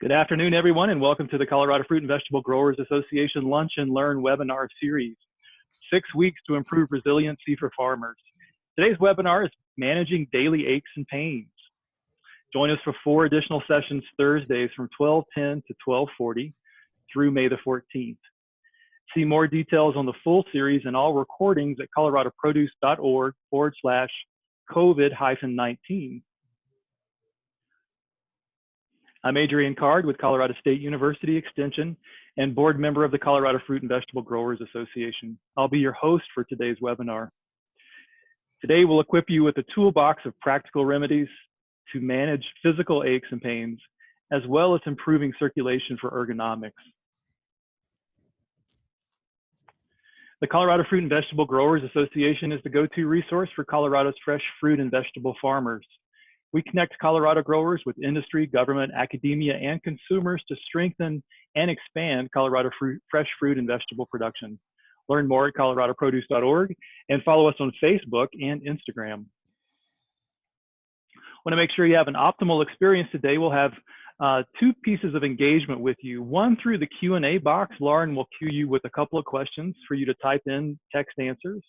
Good afternoon, everyone, and welcome to the Colorado Fruit and Vegetable Growers Association Lunch and Learn webinar series, 6 weeks to improve resiliency for farmers. Today's webinar is Managing Daily Aches and Pains. Join us for 4 additional sessions Thursdays from 12:10 to 12:40 through May the 14th. See more details on the full series and all recordings at coloradoproduce.org/COVID-19. I'm Adrian Card with Colorado State University Extension and board member of the Colorado Fruit and Vegetable Growers Association. I'll be your host for today's webinar. Today, we'll equip you with a toolbox of practical remedies to manage physical aches and pains, as well as improving circulation for ergonomics. The Colorado Fruit and Vegetable Growers Association is the go-to resource for Colorado's fresh fruit and vegetable farmers. We connect Colorado growers with industry, government, academia, and consumers to strengthen and expand Colorado fresh fruit and vegetable production. Learn more at coloradoproduce.org and follow us on Facebook and Instagram. Want to make sure you have an optimal experience today. We'll have 2 pieces of engagement with you. One through the Q&A box. Lauren will cue you with a couple of questions for you to type in text answers.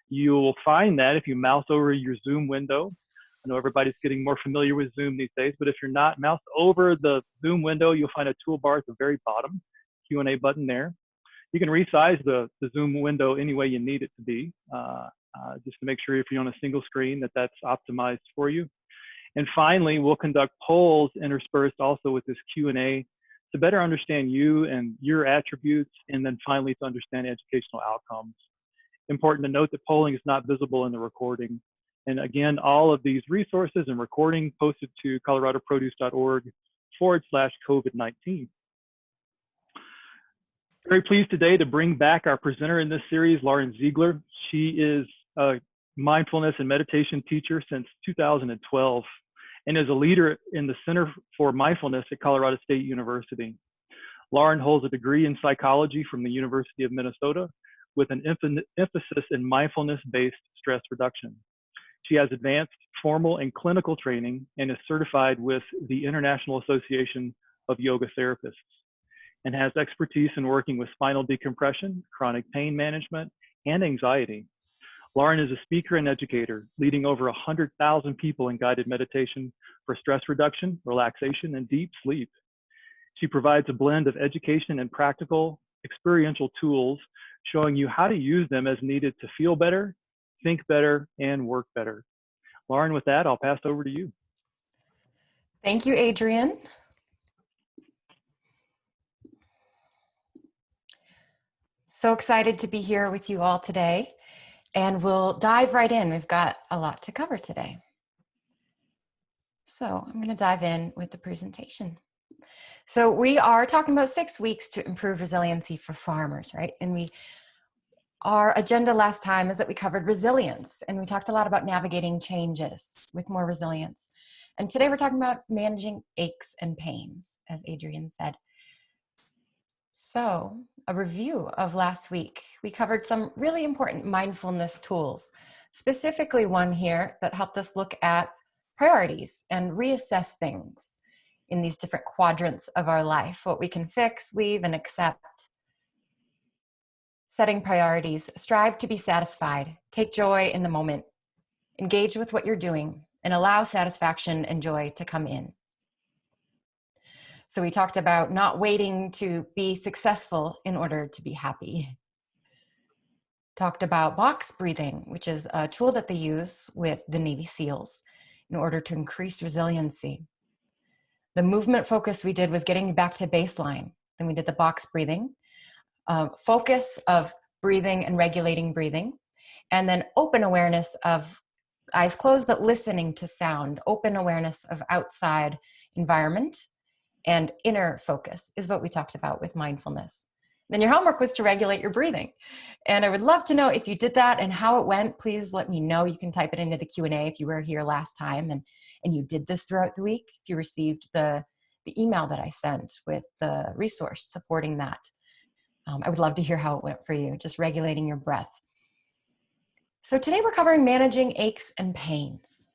You will find that if you mouse over your Zoom window. I know everybody's getting more familiar with Zoom these days, but if you're not, mouse over the Zoom window, you'll find a toolbar at the very bottom, Q&A button there. You can resize the Zoom window any way you need it to be, just to make sure if you're on a single screen that's optimized for you. And finally, we'll conduct polls interspersed also with this Q&A to better understand you and your attributes, and then finally to understand educational outcomes. Important to note that polling is not visible in the recording. And again, all of these resources and recording posted to coloradoproduce.org/COVID-19. Very pleased today to bring back our presenter in this series, Lauren Ziegler. She is a mindfulness and meditation teacher since 2012 and is a leader in the Center for Mindfulness at Colorado State University. Lauren holds a degree in psychology from the University of Minnesota with an emphasis in mindfulness-based stress reduction. She has advanced formal and clinical training and is certified with the International Association of Yoga Therapists and has expertise in working with spinal decompression, chronic pain management, and anxiety. Lauren is a speaker and educator, leading over 100,000 people in guided meditation for stress reduction, relaxation, and deep sleep. She provides a blend of education and practical experiential tools, showing you how to use them as needed to feel better, think better, and work better. Lauren, with that, I'll pass it over to you. Thank you, Adrian. So excited to be here with you all today, and we'll dive right in. We've got a lot to cover today. So I'm going to dive in with the presentation. So we are talking about 6 weeks to improve resiliency for farmers, right? And our agenda last time is that we covered resilience, and we talked a lot about navigating changes with more resilience. And today we're talking about managing aches and pains, as Adrian said. So a review of last week, we covered some really important mindfulness tools, specifically one here that helped us look at priorities and reassess things in these different quadrants of our life, what we can fix, leave, and accept. Setting priorities, strive to be satisfied, take joy in the moment, engage with what you're doing, and allow satisfaction and joy to come in. So we talked about not waiting to be successful in order to be happy. Talked about box breathing, which is a tool that they use with the Navy SEALs in order to increase resiliency. The movement focus we did was getting back to baseline. Then we did the box breathing. Focus of breathing and regulating breathing, and then open awareness of eyes closed but listening to sound, open awareness of outside environment, and inner focus is what we talked about with mindfulness. Then your homework was to regulate your breathing, and I would love to know if you did that and how it went. Please let me know. You can type it into the Q&A if you were here last time and you did this throughout the week, if you received the email that I sent with the resource supporting that. I would love to hear how it went for you, just regulating your breath. So today we're covering managing aches and pains.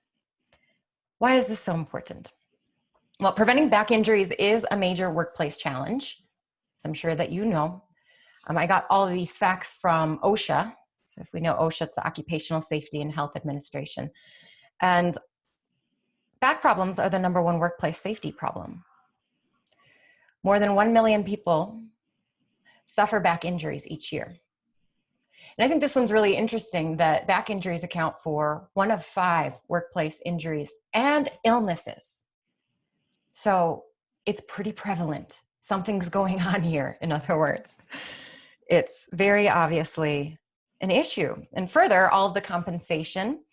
Why is this so important? Well, preventing back injuries is a major workplace challenge, as I'm sure that you know. I got all of these facts from OSHA. So if we know OSHA, it's the Occupational Safety and Health Administration. And back problems are the number one workplace safety problem. More than 1 million people suffer back injuries each year. And I think this one's really interesting that back injuries account for 1 of 5 workplace injuries and illnesses. So it's pretty prevalent. Something's going on here, in other words. It's very obviously an issue. And further, all of the compensation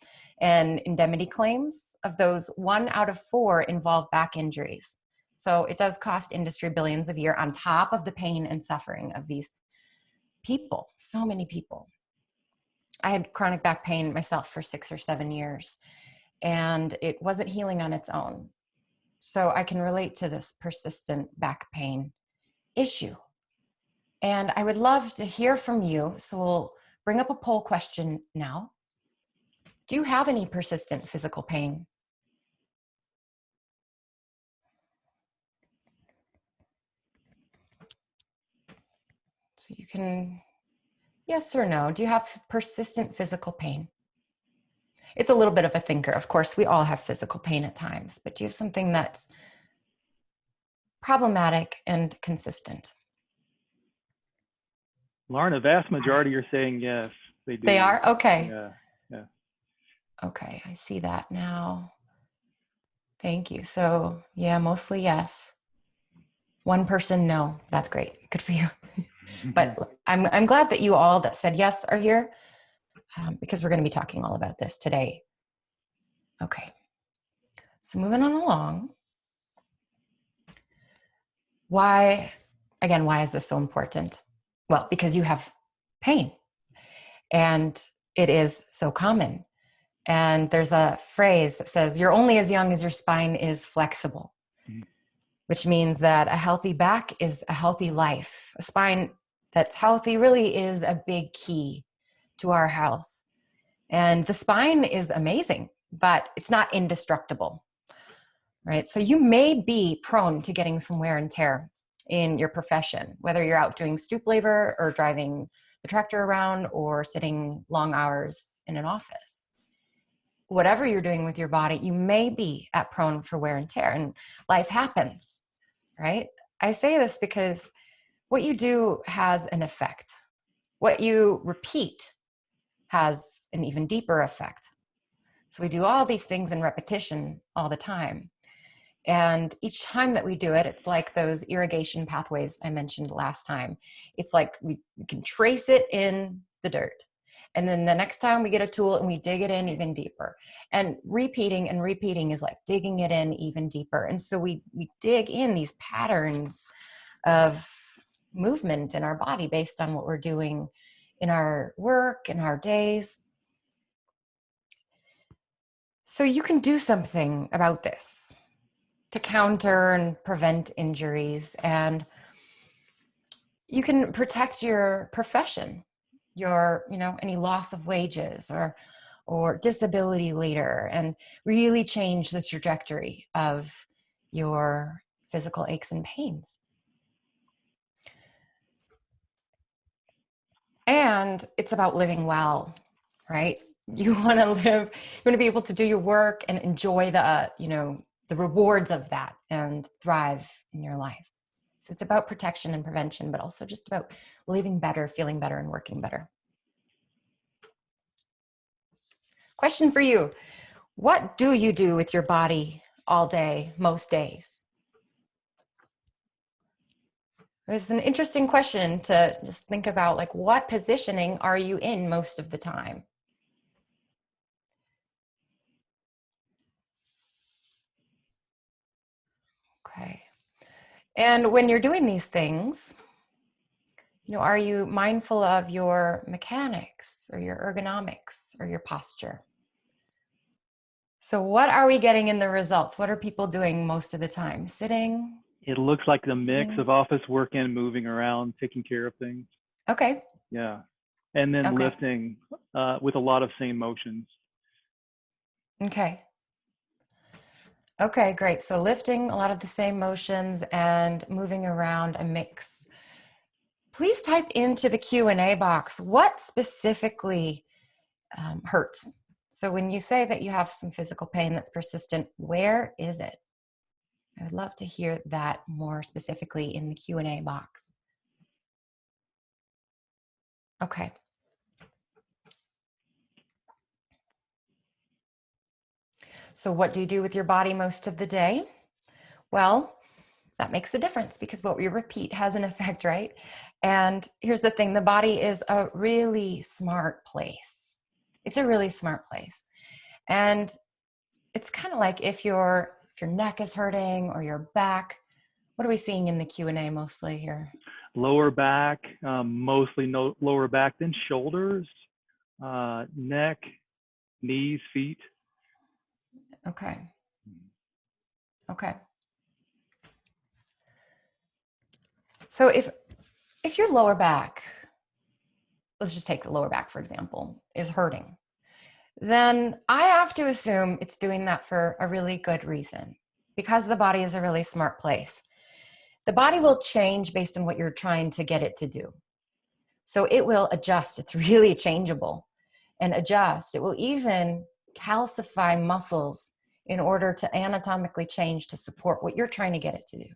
and indemnity claims of those 1 out of 4 involve back injuries. So it does cost industry billions a year on top of the pain and suffering of these people, so many people. I had chronic back pain myself for 6 or 7 years, and it wasn't healing on its own. So I can relate to this persistent back pain issue. And I would love to hear from you. So we'll bring up a poll question now. Do you have any persistent physical pain? So you can, yes or no. Do you have persistent physical pain? It's a little bit of a thinker. Of course, we all have physical pain at times, but do you have something that's problematic and consistent? Lauren, a vast majority are saying yes, they do. They are? Okay. Yeah, yeah. Okay, I see that now. Thank you. So yeah, mostly yes. 1 person, no. That's great. Good for you. But I'm glad that you all that said yes are here, because we're going to be talking all about this today. Okay. So moving on along. Why is this so important? Well, because you have pain and it is so common. And there's a phrase that says, you're only as young as your spine is flexible, which means that a healthy back is a healthy life. A spine that's healthy really is a big key to our health. And the spine is amazing, but it's not indestructible, right? So you may be prone to getting some wear and tear in your profession, whether you're out doing stoop labor or driving the tractor around or sitting long hours in an office. Whatever you're doing with your body, you may be at prone for wear and tear, and life happens, right? I say this because what you do has an effect. What you repeat has an even deeper effect. So we do all these things in repetition all the time. And each time that we do it, it's like those irrigation pathways I mentioned last time. It's like we can trace it in the dirt. And then the next time we get a tool and we dig it in even deeper. And repeating is like digging it in even deeper. And so we dig in these patterns of movement in our body based on what we're doing in our work, in our days. So you can do something about this to counter and prevent injuries, and you can protect your profession, your, any loss of wages or disability later, and really change the trajectory of your physical aches and pains. And it's about living well, right? You want to be able to do your work and enjoy the rewards of that and thrive in your life. So it's about protection and prevention, but also just about living better, feeling better, and working better. Question for you. What do you do with your body all day, most days? It's an interesting question to just think about, like, what positioning are you in most of the time? Okay. And when you're doing these things, are you mindful of your mechanics or your ergonomics or your posture? So what are we getting in the results? What are people doing most of the time? Sitting? It looks like the mix of office work and moving around, taking care of things. Okay. Yeah. And then lifting with a lot of same motions. Okay. Okay, great. So lifting, a lot of the same motions and moving around a mix. Please type into the Q&A box what specifically hurts. So when you say that you have some physical pain that's persistent, where is it? I would love to hear that more specifically in the Q&A box. Okay. So what do you do with your body most of the day? Well, that makes a difference because what we repeat has an effect, right? And here's the thing, the body is a really smart place. It's a really smart place. And it's kind of like if your neck is hurting or your back. What are we seeing in the Q&A mostly here? Lower back, mostly lower back, then shoulders, neck, knees, feet. Okay. Okay. So if your lower back, let's just take the lower back, for example, is hurting, then I have to assume it's doing that for a really good reason because the body is a really smart place. The body will change based on what you're trying to get it to do. So it will adjust. It's really changeable and adjust. It will even calcify muscles in order to anatomically change to support what you're trying to get it to do.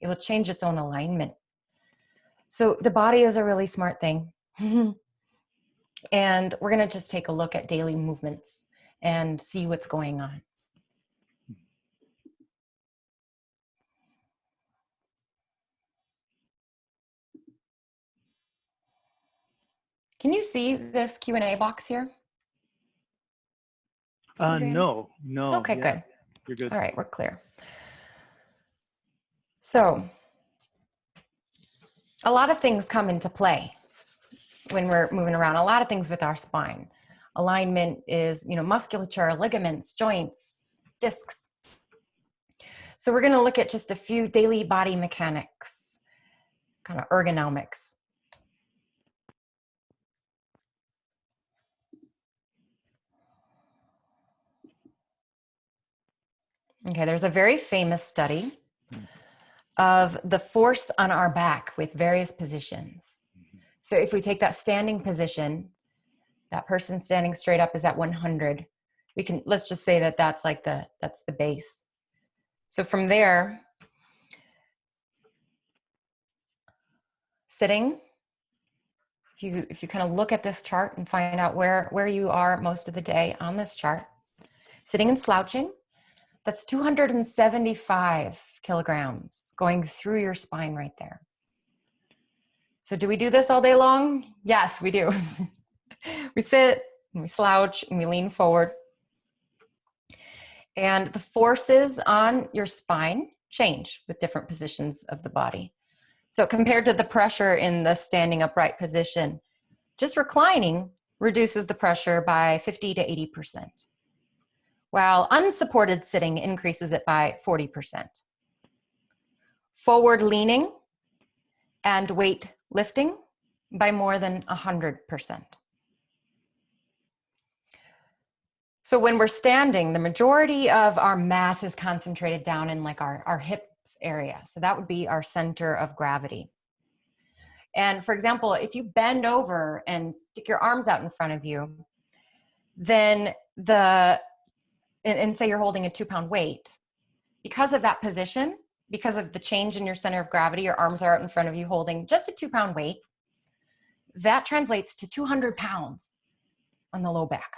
It will change its own alignment. So the body is a really smart thing. And we're going to just take a look at daily movements and see what's going on. Can you see this Q&A box here, Adrian? No. Okay, Yeah, good. you're good. All right, we're clear. So a lot of things come into play when we're moving around, a lot of things with our spine. Alignment is, musculature, ligaments, joints, discs. So we're going to look at just a few daily body mechanics, kind of ergonomics. Okay, there's a very famous study of the force on our back with various positions. So if we take that standing position, that person standing straight up is at 100. Let's just say that that's the base. So from there, sitting, if you kind of look at this chart and find out where you are most of the day on this chart, sitting and slouching, that's 275 kilograms going through your spine right there. So do we do this all day long? Yes, we do. We sit and we slouch and we lean forward. And the forces on your spine change with different positions of the body. So compared to the pressure in the standing upright position, just reclining reduces the pressure by 50 to 80%, while unsupported sitting increases it by 40%. Forward leaning and weight lifting by more than 100%. So when we're standing, the majority of our mass is concentrated down in like our hips area. So that would be our center of gravity. And for example, if you bend over and stick your arms out in front of you, then and say you're holding a 2-pound weight, because of that position, because of the change in your center of gravity, your arms are out in front of you holding just a 2-pound weight, that translates to 200 pounds on the low back.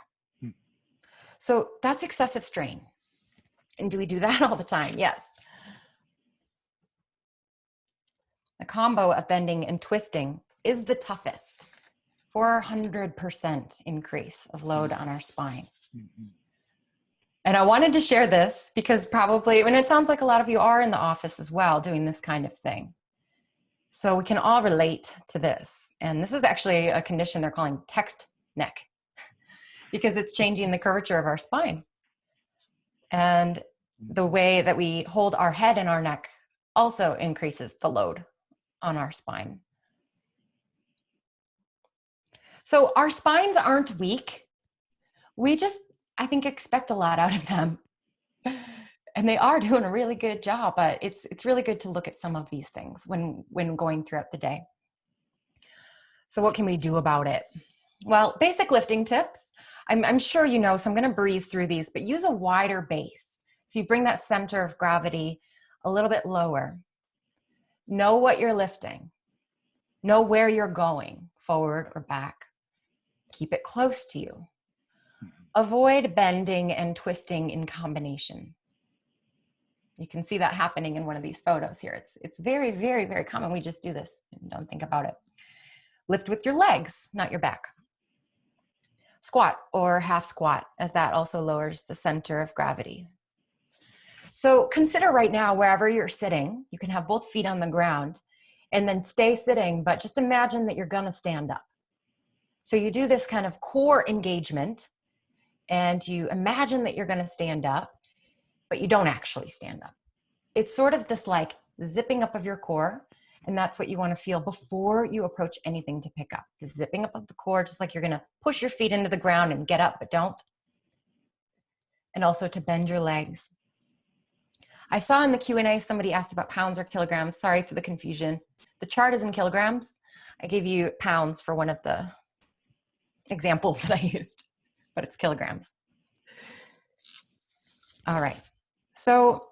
So that's excessive strain. And do we do that all the time? Yes. The combo of bending and twisting is the toughest. 400% increase of load on our spine. And I wanted to share this because probably, and it sounds like a lot of you are in the office as well doing this kind of thing. So we can all relate to this. And this is actually a condition they're calling text neck because it's changing the curvature of our spine. And the way that we hold our head and our neck also increases the load on our spine. So our spines aren't weak. We just, I think, expect a lot out of them. And they are doing a really good job, but it's really good to look at some of these things when going throughout the day. So what can we do about it? Well, basic lifting tips. I'm sure you know, so I'm going to breeze through these, but use a wider base. So you bring that center of gravity a little bit lower. Know what you're lifting. Know where you're going, forward or back. Keep it close to you. Avoid bending and twisting in combination. You can see that happening in one of these photos here. It's very, very, very common. We just do this and don't think about it. Lift with your legs, not your back. Squat or half squat, as that also lowers the center of gravity. So consider right now, wherever you're sitting, you can have both feet on the ground and then stay sitting, but just imagine that you're gonna stand up. So you do this kind of core engagement and you imagine that you're gonna stand up, but you don't actually stand up. It's sort of this like zipping up of your core, and that's what you want to feel before you approach anything to pick up. The zipping up of the core, just like you're going to push your feet into the ground and get up, but don't. And also to bend your legs. I saw in the Q&A somebody asked about pounds or kilograms. Sorry for the confusion. The chart is in kilograms. I gave you pounds for one of the examples that I used, but it's kilograms. All right. So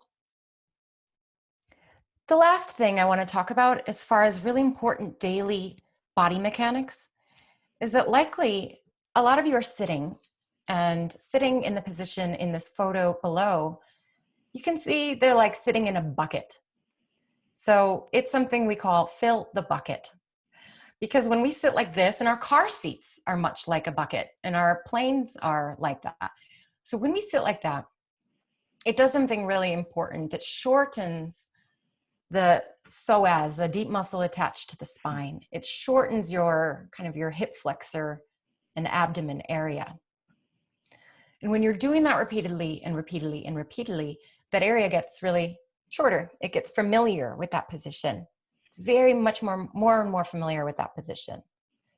the last thing I want to talk about as far as really important daily body mechanics is that likely a lot of you are sitting, and sitting in the position in this photo below, you can see they're like sitting in a bucket. So it's something we call fill the bucket. Because when we sit like this, and our car seats are much like a bucket, and our planes are like that. So when we sit like that, it does something really important. It shortens the psoas, a deep muscle attached to the spine. It shortens your kind of your hip flexor and abdomen area. And when you're doing that repeatedly and repeatedly and repeatedly, that area gets really shorter. It gets familiar with that position. It's very much more and more familiar with that position.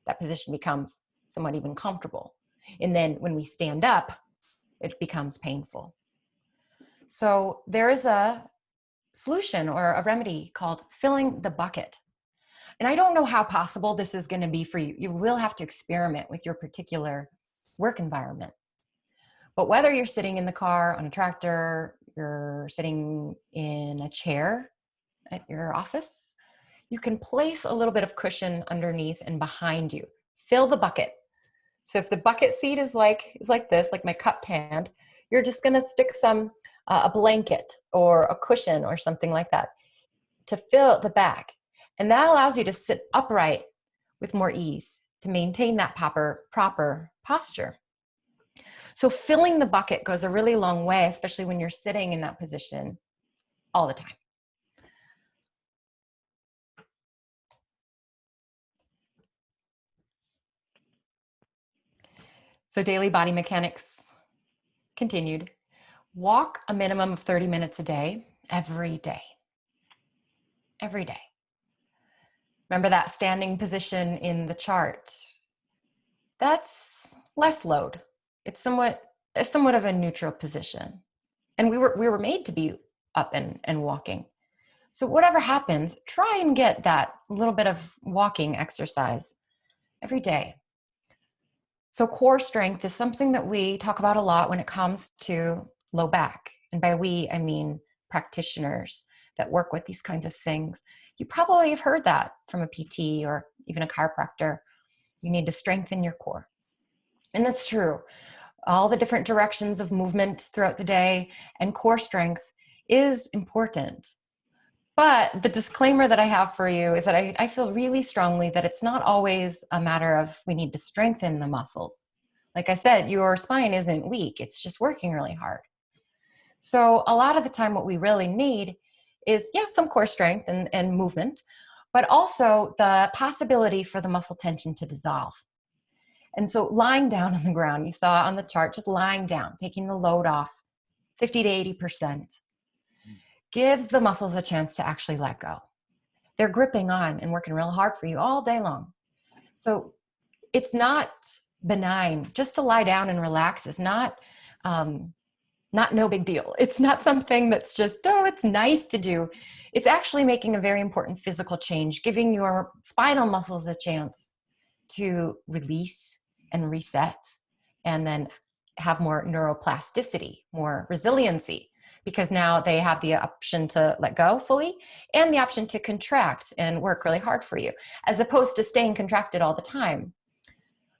That position becomes somewhat even comfortable. And then when we stand up, it becomes painful. So there is a solution or a remedy called filling the bucket. And I don't know how possible this is going to be for you. You will have to experiment with your particular work environment. But whether you're sitting in the car, on a tractor, you're sitting in a chair at your office, you can place a little bit of cushion underneath and behind you. Fill the bucket. So if the bucket seat is like this, like my cupped hand, you're just going to stick a blanket or a cushion or something like that to fill the back. And that allows you to sit upright with more ease to maintain that proper posture. So filling the bucket goes a really long way, especially when you're sitting in that position all the time. So daily body mechanics continued. Walk a minimum of 30 minutes a day, every day. Every day. Remember that standing position in the chart? That's less load. It's somewhat of a neutral position. And we were made to be up and walking. So whatever happens, try and get that little bit of walking exercise every day. So core strength is something that we talk about a lot when it comes to low back. And by we, I mean practitioners that work with these kinds of things. You probably have heard that from a PT or even a chiropractor. You need to strengthen your core. And that's true. All the different directions of movement throughout the day and core strength is important. But the disclaimer that I have for you is that I feel really strongly that it's not always a matter of we need to strengthen the muscles. Like I said, your spine isn't weak. It's just working really hard. So a lot of the time what we really need is, some core strength and movement, but also the possibility for the muscle tension to dissolve. And so lying down on the ground, you saw on the chart, just lying down, taking the load off 50 to 80%, gives the muscles a chance to actually let go. They're gripping on and working real hard for you all day long. So it's not benign. Just to lie down and relax is not not no big deal. It's not something that's just, oh, it's nice to do. It's actually making a very important physical change, giving your spinal muscles a chance to release and reset, and then have more neuroplasticity, more resiliency, because now they have the option to let go fully and the option to contract and work really hard for you, as opposed to staying contracted all the time.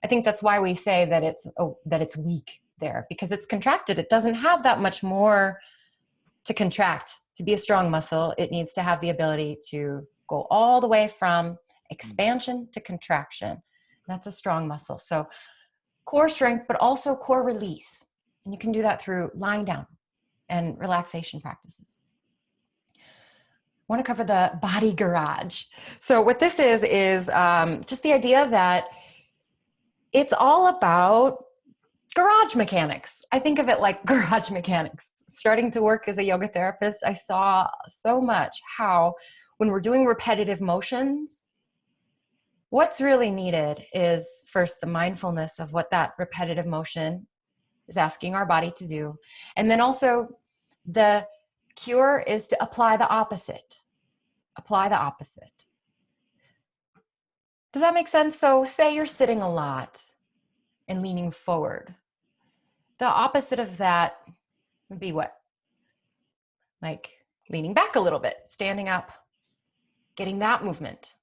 I think that's why we say that it's weak there, because it's contracted. It doesn't have that much more to contract. To be a strong muscle, it needs to have the ability to go all the way from expansion to contraction. That's a strong muscle. So core strength, but also core release. And you can do that through lying down and relaxation practices. I want to cover the body garage. So what this is just the idea that it's all about garage mechanics. I think of it like garage mechanics. Starting to work as a yoga therapist, I saw so much how when we're doing repetitive motions, what's really needed is first the mindfulness of what that repetitive motion is asking our body to do. And then also the cure is to apply the opposite. Apply the opposite. Does that make sense? So say you're sitting a lot and leaning forward. The opposite of that would be what? Like leaning back a little bit, standing up, getting that movement.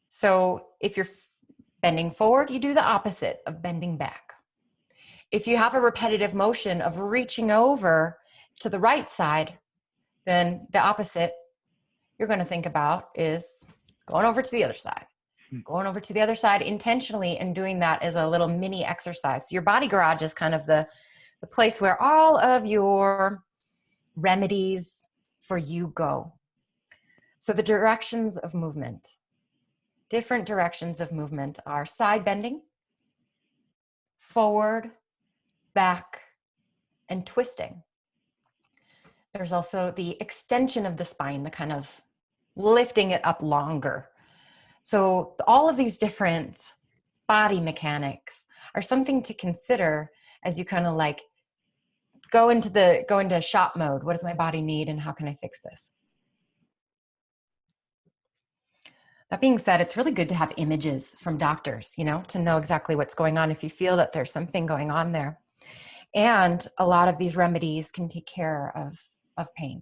So if you're bending forward, you do the opposite of bending back. If you have a repetitive motion of reaching over to the right side, then the opposite you're going to think about is going over to the other side. Going over to the other side intentionally and doing that as a little mini exercise. So your body garage is kind of the place where all of your remedies for you go. So the directions of movement, different directions of movement are side bending, forward, back, and twisting. There's also the extension of the spine, the kind of lifting it up longer. So all of these different body mechanics are something to consider as you kind of like go into shop mode. What does my body need and how can I fix this? That being said, it's really good to have images from doctors, to know exactly what's going on if you feel that there's something going on there. And a lot of these remedies can take care of pain.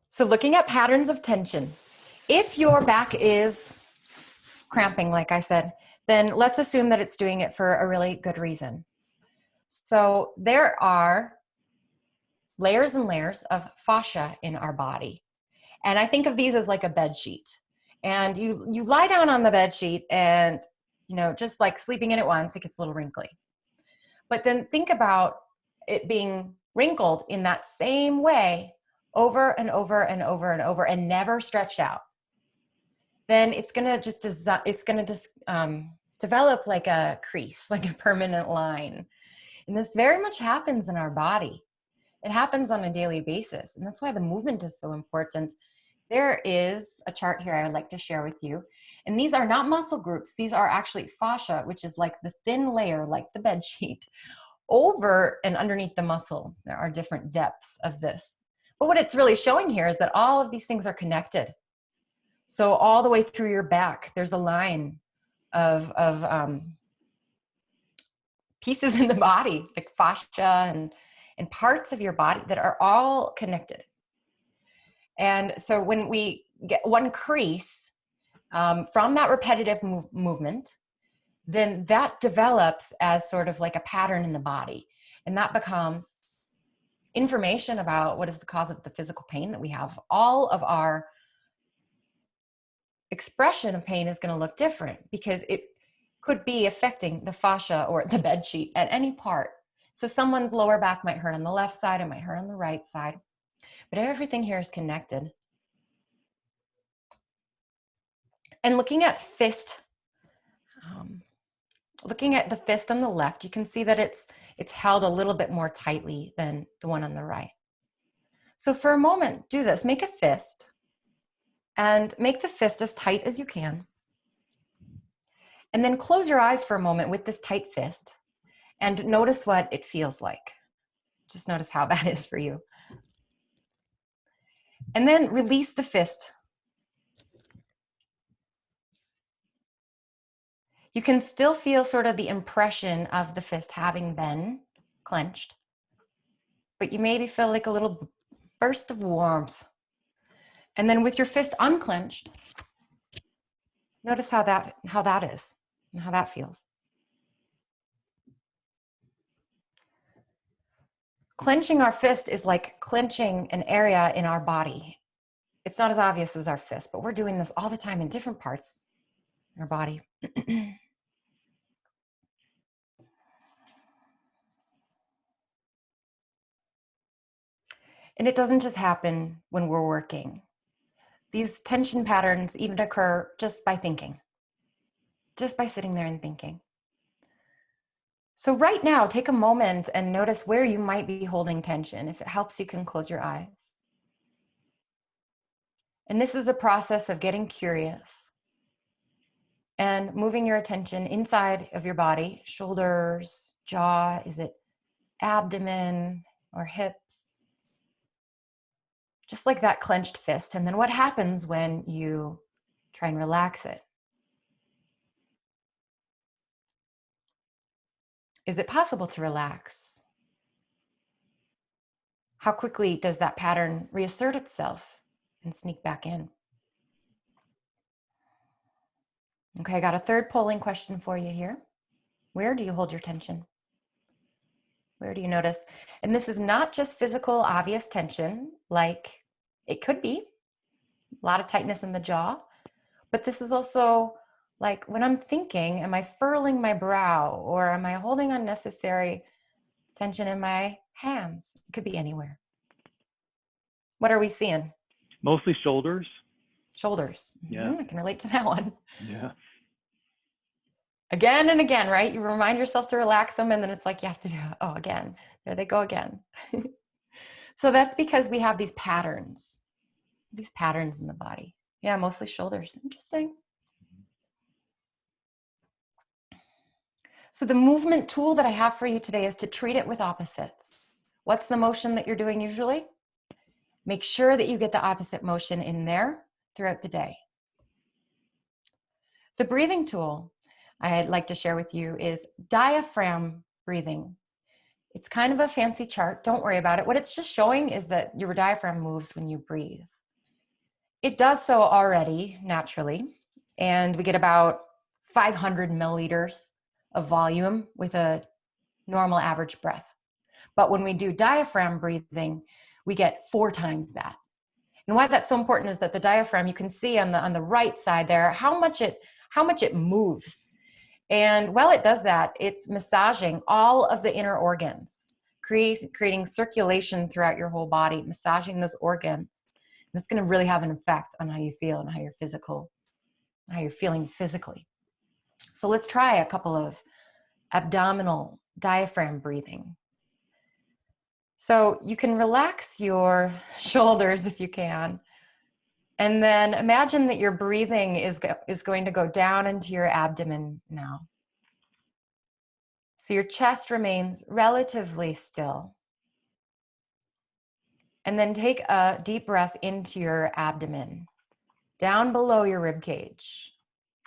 So looking at patterns of tension, if your back is cramping, like I said, then let's assume that it's doing it for a really good reason. So there are layers and layers of fascia in our body. And I think of these as like a bed sheet. And you lie down on the bed sheet and, just like sleeping in it once, it gets a little wrinkly. But then think about it being wrinkled in that same way over and over and over and over and never stretched out. Then it's going to develop like a crease, like a permanent line. And this very much happens in our body. It happens on a daily basis. And that's why the movement is so important. There is a chart here I would like to share with you. And these are not muscle groups. These are actually fascia, which is like the thin layer, like the bed sheet, over and underneath the muscle. There are different depths of this. But what it's really showing here is that all of these things are connected. So all the way through your back, there's a line of pieces in the body, like fascia and parts of your body that are all connected. And so when we get one crease from that repetitive movement, then that develops as sort of like a pattern in the body. And that becomes information about what is the cause of the physical pain that we have. All of our expression of pain is going to look different because it could be affecting the fascia or the bed sheet at any part. So someone's lower back might hurt on the left side, it might hurt on the right side, but everything here is connected. And looking at the fist on the left, you can see that it's held a little bit more tightly than the one on the right. So for a moment, do this. Make a fist and make the fist as tight as you can. And then close your eyes for a moment with this tight fist And notice what it feels like. Just notice how that is for you. And then release the fist. You can still feel sort of the impression of the fist having been clenched, but you maybe feel like a little burst of warmth. And then with your fist unclenched, notice how that is and how that feels. Clenching our fist is like clenching an area in our body. It's not as obvious as our fist, but we're doing this all the time in different parts in our body. And it doesn't just happen when we're working. These tension patterns even occur just by thinking, just by sitting there and thinking. So right now, take a moment and notice where you might be holding tension. If it helps, you can close your eyes. And this is a process of getting curious and moving your attention inside of your body, shoulders, jaw, is it abdomen or hips? Just like that clenched fist. And then what happens when you try and relax it? Is it possible to relax? How quickly does that pattern reassert itself and sneak back in? Okay, I got a third polling question for you here. Where do you hold your tension? Where do you notice? And this is not just physical, obvious tension, like it could be a lot of tightness in the jaw, but this is also like when I'm thinking, am I furrowing my brow or am I holding unnecessary tension in my hands? It could be anywhere. What are we seeing? Mostly shoulders. Shoulders. Yeah. I can relate to that one. Yeah. Again and again, right? You remind yourself to relax them and then it's like you have to do, oh, again, there they go again. So that's because we have these patterns in the body. Yeah, mostly shoulders. Interesting. So the movement tool that I have for you today is to treat it with opposites. What's the motion that you're doing usually? Make sure that you get the opposite motion in there throughout the day. The breathing tool I'd like to share with you is diaphragm breathing. It's kind of a fancy chart. Don't worry about it. What it's just showing is that your diaphragm moves when you breathe. It does so already naturally, and we get about 500 milliliters of volume with a normal average breath. But when we do diaphragm breathing, we get 4 times that. And why that's so important is that the diaphragm, you can see on the right side there how much it moves. And while it does that, it's massaging all of the inner organs, creating circulation throughout your whole body, massaging those organs. And it's going to really have an effect on how you feel and how you're feeling physically. So let's try a couple of abdominal diaphragm breathing. So you can relax your shoulders if you can. And then imagine that your breathing is going to go down into your abdomen now. So your chest remains relatively still. And then take a deep breath into your abdomen, down below your rib cage,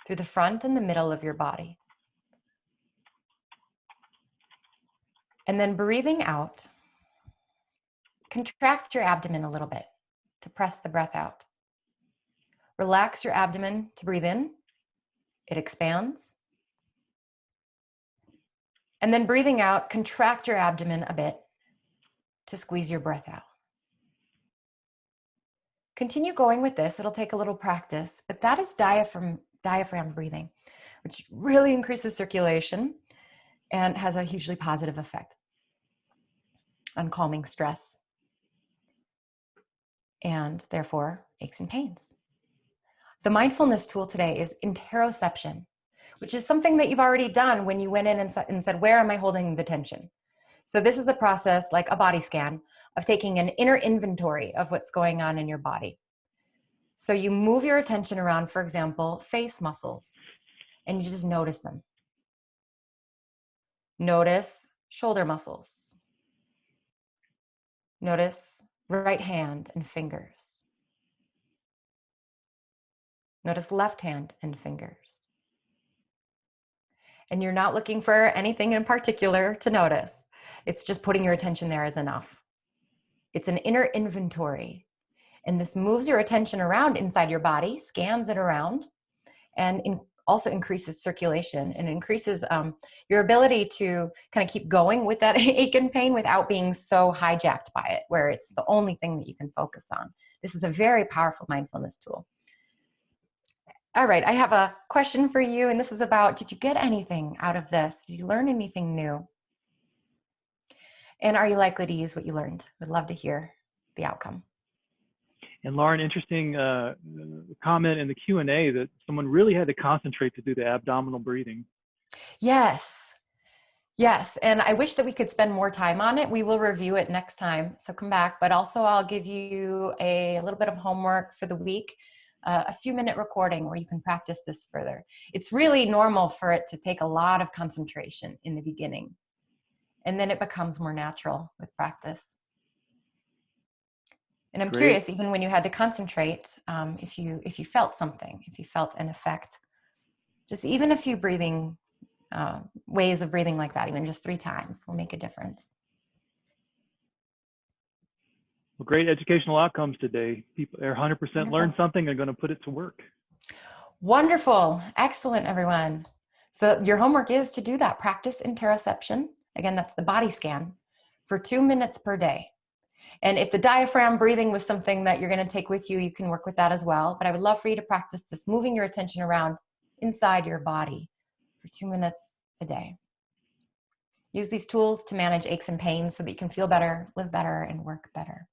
through the front and the middle of your body. And then breathing out, contract your abdomen a little bit to press the breath out. Relax your abdomen to breathe in. It expands. And then breathing out, contract your abdomen a bit to squeeze your breath out. Continue going with this. It'll take a little practice, but that is diaphragm breathing, which really increases circulation and has a hugely positive effect on calming stress and therefore aches and pains. The mindfulness tool today is interoception, which is something that you've already done when you went in and said, where am I holding the tension? So this is a process like a body scan of taking an inner inventory of what's going on in your body. So you move your attention around, for example, face muscles, and you just notice them. Notice shoulder muscles. Notice right hand and fingers. Notice left hand and fingers. And you're not looking for anything in particular to notice. It's just putting your attention there is enough. It's an inner inventory. And this moves your attention around inside your body, scans it around, and also increases circulation and increases your ability to kind of keep going with that ache and pain without being so hijacked by it, where it's the only thing that you can focus on. This is a very powerful mindfulness tool. All right, I have a question for you, and this is about, did you get anything out of this? Did you learn anything new? And are you likely to use what you learned? Would love to hear the outcome. And Lauren, interesting comment in the Q&A that someone really had to concentrate to do the abdominal breathing. Yes. Yes, and I wish that we could spend more time on it. We will review it next time, so come back. But also I'll give you a little bit of homework for the week, a few-minute recording where you can practice this further. It's really normal for it to take a lot of concentration in the beginning, and then it becomes more natural with practice. And I'm curious, even when you had to concentrate, if you felt something, if you felt an effect, just even a few breathing ways of breathing like that, even just 3 times, will make a difference. Well, great educational outcomes today. People are 100% learn something and going to put it to work. Wonderful. Excellent, everyone. So your homework is to do that. Practice interoception. Again, that's the body scan for 2 minutes per day. And if the diaphragm breathing was something that you're going to take with you, you can work with that as well. But I would love for you to practice this, moving your attention around inside your body for 2 minutes a day. Use these tools to manage aches and pains so that you can feel better, live better, and work better.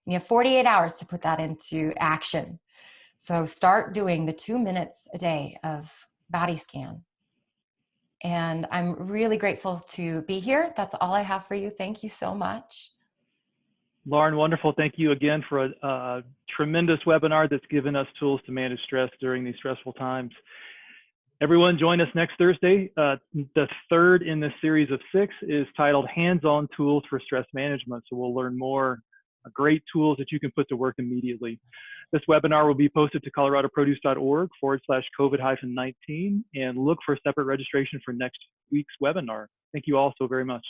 And you have 48 hours to put that into action. So start doing the 2 minutes a day of body scan. And I'm really grateful to be here. That's all I have for you. Thank you so much. Lauren, wonderful. Thank you again for a tremendous webinar that's given us tools to manage stress during these stressful times. Everyone, join us next Thursday. The third in this series of 6 is titled Hands-On Tools for Stress Management. So we'll learn more great tools that you can put to work immediately. This webinar will be posted to coloradoproduce.org/COVID-19 and look for separate registration for next week's webinar. Thank you all so very much.